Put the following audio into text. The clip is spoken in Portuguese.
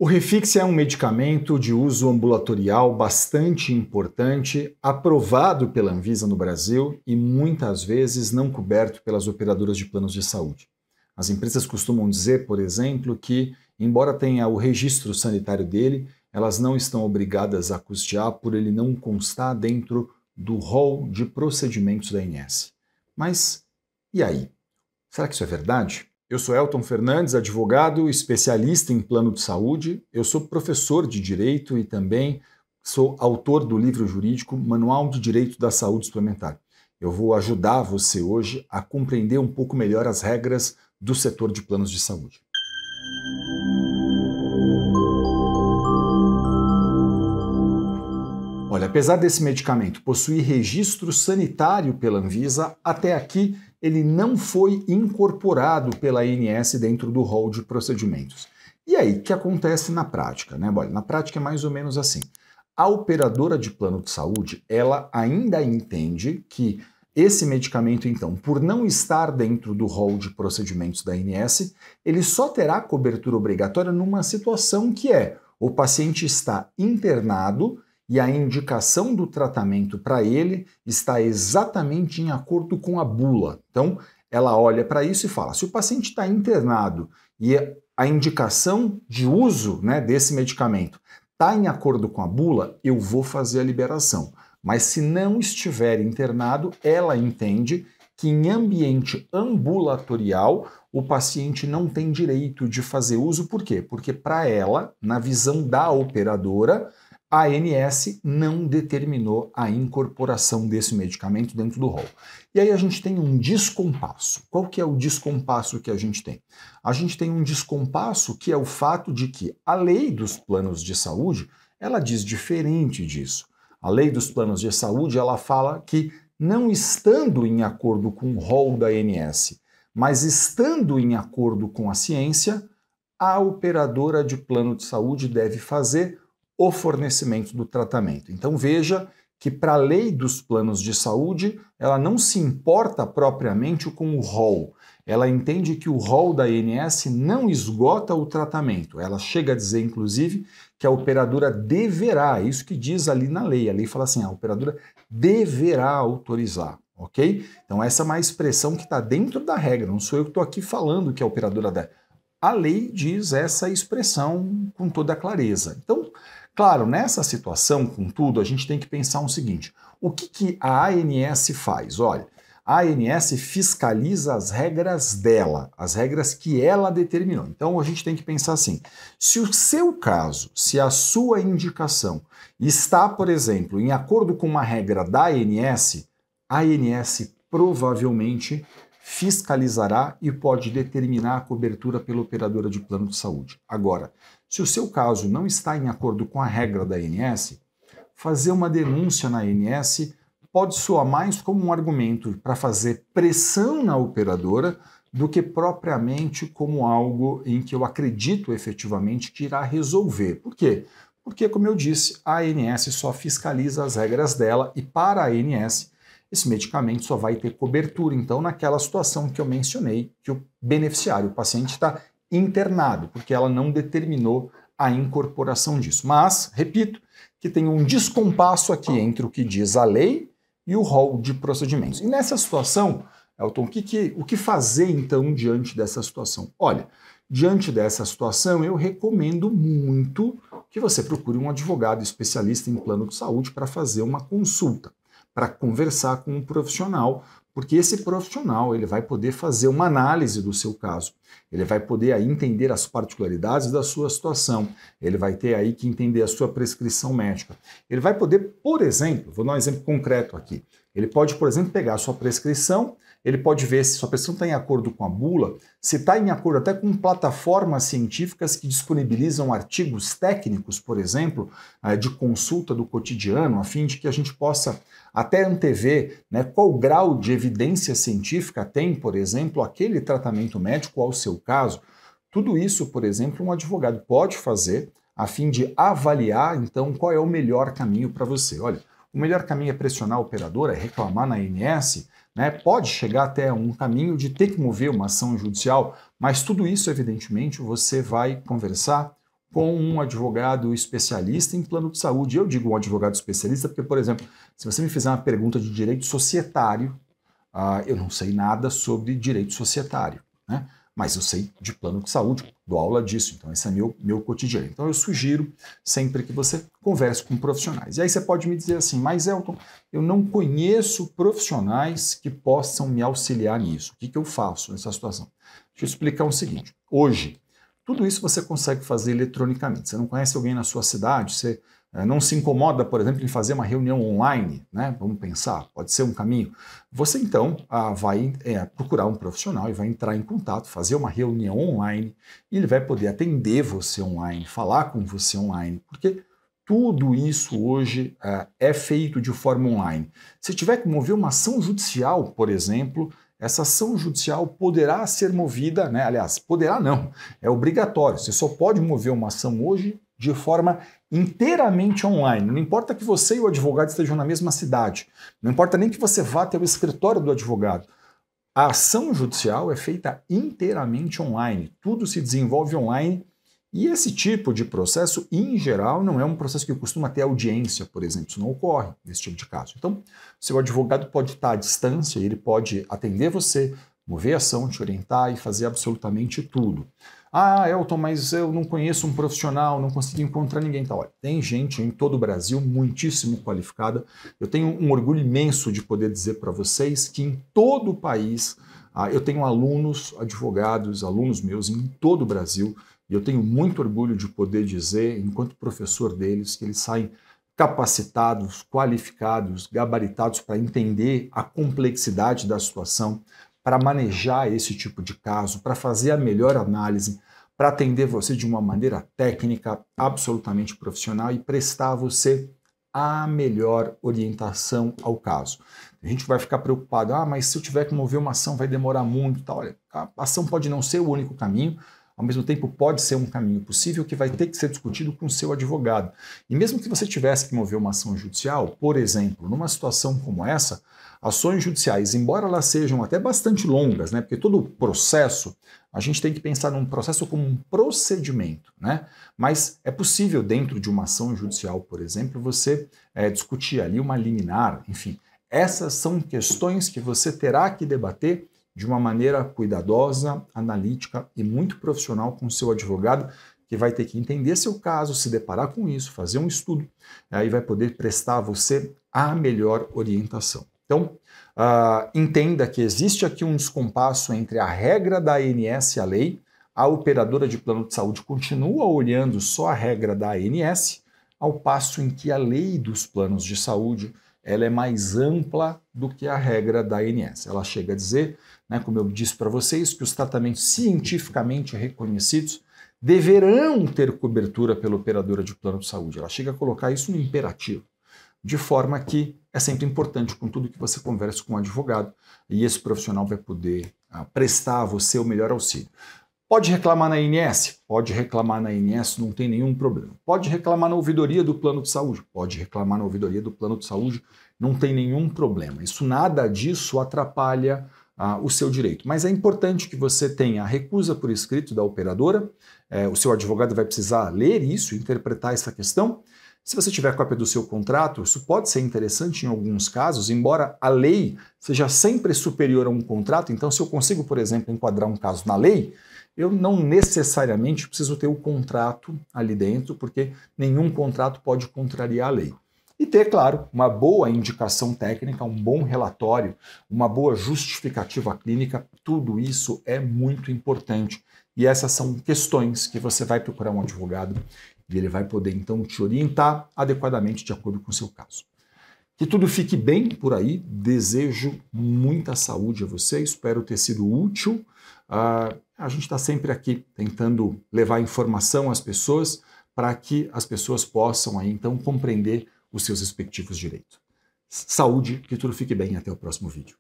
O Refix é um medicamento de uso ambulatorial bastante importante, aprovado pela Anvisa no Brasil e muitas vezes não coberto pelas operadoras de planos de saúde. As empresas costumam dizer, por exemplo, que, embora tenha o registro sanitário dele, elas não estão obrigadas a custear por ele não constar dentro do rol de procedimentos da ANS. Mas e aí? Será que isso é verdade? Eu sou Elton Fernandes, advogado, especialista em plano de saúde. Eu sou professor de Direito e também sou autor do livro jurídico Manual de Direito da Saúde Suplementar. Eu vou ajudar você hoje a compreender um pouco melhor as regras do setor de planos de saúde. Olha, apesar desse medicamento possuir registro sanitário pela Anvisa, até aqui ele não foi incorporado pela ANS dentro do rol de procedimentos. E aí, o que acontece na prática, né? Olha, na prática é mais ou menos assim. A operadora de plano de saúde, ela ainda entende que esse medicamento, então, por não estar dentro do rol de procedimentos da ANS, ele só terá cobertura obrigatória numa situação que é o paciente está internado e a indicação do tratamento para ele está exatamente em acordo com a bula. Então, ela olha para isso e fala, se o paciente está internado e a indicação de uso, né, desse medicamento está em acordo com a bula, eu vou fazer a liberação. Mas se não estiver internado, ela entende que em ambiente ambulatorial o paciente não tem direito de fazer uso. Por quê? Porque para ela, na visão da operadora, a ANS não determinou a incorporação desse medicamento dentro do rol. E aí a gente tem um descompasso. Qual que é o descompasso que a gente tem? A gente tem um descompasso que é o fato de que a lei dos planos de saúde, ela diz diferente disso. A lei dos planos de saúde, ela fala que não estando em acordo com o rol da ANS, mas estando em acordo com a ciência, a operadora de plano de saúde deve fazer o fornecimento do tratamento. Então veja que para a lei dos planos de saúde, ela não se importa propriamente com o rol. Ela entende que o rol da ANS não esgota o tratamento. Ela chega a dizer, inclusive, que a operadora deverá, isso que diz ali na lei. A lei fala assim, a operadora deverá autorizar, ok? Então essa é uma expressão que está dentro da regra, não sou eu que estou aqui falando que a operadora deve. A lei diz essa expressão com toda a clareza. Então, claro, nessa situação, contudo, a gente tem que pensar o seguinte, o que a ANS faz? Olha, a ANS fiscaliza as regras dela, as regras que ela determinou. Então a gente tem que pensar assim, se o seu caso, se a sua indicação está, por exemplo, em acordo com uma regra da ANS, a ANS provavelmente fiscalizará e pode determinar a cobertura pela operadora de plano de saúde. Agora, se o seu caso não está em acordo com a regra da ANS, fazer uma denúncia na ANS pode soar mais como um argumento para fazer pressão na operadora do que propriamente como algo em que eu acredito efetivamente que irá resolver. Por quê? Porque, como eu disse, a ANS só fiscaliza as regras dela e para a ANS esse medicamento só vai ter cobertura, então, naquela situação que eu mencionei, que o beneficiário, o paciente, está internado, porque ela não determinou a incorporação disso. Mas, repito, que tem um descompasso aqui entre o que diz a lei e o rol de procedimentos. E nessa situação, Elton, o que fazer, então, diante dessa situação? Olha, diante dessa situação, eu recomendo muito que você procure um advogado especialista em plano de saúde para fazer uma consulta, para conversar com um profissional, porque esse profissional ele vai poder fazer uma análise do seu caso, ele vai poder aí entender as particularidades da sua situação, ele vai ter aí que entender a sua prescrição médica. Ele vai poder, por exemplo, vou dar um exemplo concreto aqui, ele pode, por exemplo, pegar a sua prescrição, ele pode ver se sua prescrição está em acordo com a bula, se está em acordo até com plataformas científicas que disponibilizam artigos técnicos, por exemplo, de consulta do cotidiano, a fim de que a gente possa até antever, né, qual grau de evidência científica tem, por exemplo, aquele tratamento médico ao seu caso. Tudo isso, por exemplo, um advogado pode fazer a fim de avaliar, então, qual é o melhor caminho para você. Olha, o melhor caminho é pressionar a operadora, é reclamar na ANS, né? Pode chegar até um caminho de ter que mover uma ação judicial, mas tudo isso, evidentemente, você vai conversar com um advogado especialista em plano de saúde. Eu digo um advogado especialista porque, por exemplo, se você me fizer uma pergunta de direito societário, eu não sei nada sobre direito societário, né? Mas eu sei de plano de saúde, dou aula disso, então esse é meu cotidiano. Então eu sugiro sempre que você converse com profissionais. E aí você pode me dizer assim, mas Elton, eu não conheço profissionais que possam me auxiliar nisso. O que eu faço nessa situação? Deixa eu explicar o seguinte. Hoje, tudo isso você consegue fazer eletronicamente. Você não conhece alguém na sua cidade, você não se incomoda, por exemplo, em fazer uma reunião online, né? Vamos pensar, pode ser um caminho. Você então vai procurar um profissional e vai entrar em contato, fazer uma reunião online e ele vai poder atender você online, falar com você online, porque tudo isso hoje é feito de forma online. Se tiver que mover uma ação judicial, por exemplo, essa ação judicial poderá ser movida, né? Aliás, poderá não, é obrigatório. Você só pode mover uma ação hoje de forma inteiramente online. Não importa que você e o advogado estejam na mesma cidade, não importa nem que você vá até o escritório do advogado. A ação judicial é feita inteiramente online, tudo se desenvolve online e esse tipo de processo, em geral, não é um processo que costuma ter audiência, por exemplo, isso não ocorre nesse tipo de caso. Então, seu advogado pode estar à distância, ele pode atender você, mover a ação, te orientar e fazer absolutamente tudo. Ah, Elton, mas eu não conheço um profissional, não consigo encontrar ninguém. Tá, olha, tem gente em todo o Brasil muitíssimo qualificada. Eu tenho um orgulho imenso de poder dizer para vocês que em todo o país eu tenho alunos, advogados, alunos meus em todo o Brasil, e eu tenho muito orgulho de poder dizer, enquanto professor deles, que eles saem capacitados, qualificados, gabaritados para entender a complexidade da situação, para manejar esse tipo de caso, para fazer a melhor análise, para atender você de uma maneira técnica, absolutamente profissional e prestar a você a melhor orientação ao caso. A gente vai ficar preocupado, mas se eu tiver que mover uma ação vai demorar muito. Tá? Olha, a ação pode não ser o único caminho, ao mesmo tempo pode ser um caminho possível que vai ter que ser discutido com o seu advogado. E mesmo que você tivesse que mover uma ação judicial, por exemplo, numa situação como essa, ações judiciais, embora elas sejam até bastante longas, né, porque todo o processo, a gente tem que pensar num processo como um procedimento, né? Mas é possível dentro de uma ação judicial, por exemplo, você discutir ali uma liminar, enfim. Essas são questões que você terá que debater de uma maneira cuidadosa, analítica e muito profissional com o seu advogado, que vai ter que entender seu caso, se deparar com isso, fazer um estudo, e vai poder prestar a você a melhor orientação. Então, entenda que existe aqui um descompasso entre a regra da ANS e a lei. A operadora de plano de saúde continua olhando só a regra da ANS, ao passo em que a lei dos planos de saúde ela é mais ampla do que a regra da ANS. Ela chega a dizer, né, como eu disse para vocês, que os tratamentos cientificamente reconhecidos deverão ter cobertura pela operadora de plano de saúde. Ela chega a colocar isso no imperativo, de forma que é sempre importante, com tudo que você converse com um advogado, e esse profissional vai poder prestar a você o melhor auxílio. Pode reclamar na ANS? Pode reclamar na ANS, não tem nenhum problema. Pode reclamar na ouvidoria do plano de saúde? Pode reclamar na ouvidoria do plano de saúde, não tem nenhum problema. Nada disso atrapalha o seu direito. Mas é importante que você tenha a recusa por escrito da operadora, o seu advogado vai precisar ler isso, interpretar essa questão. Se você tiver cópia do seu contrato, isso pode ser interessante em alguns casos, embora a lei seja sempre superior a um contrato. Então, se eu consigo, por exemplo, enquadrar um caso na lei, eu não necessariamente preciso ter o contrato ali dentro, porque nenhum contrato pode contrariar a lei. E ter, claro, uma boa indicação técnica, um bom relatório, uma boa justificativa clínica, tudo isso é muito importante. E essas são questões que você vai procurar um advogado e ele vai poder, então, te orientar adequadamente de acordo com o seu caso. Que tudo fique bem por aí, desejo muita saúde a você, espero ter sido útil. A gente está sempre aqui tentando levar informação às pessoas para que as pessoas possam aí, então, compreender os seus respectivos direitos. Saúde, que tudo fique bem, até o próximo vídeo.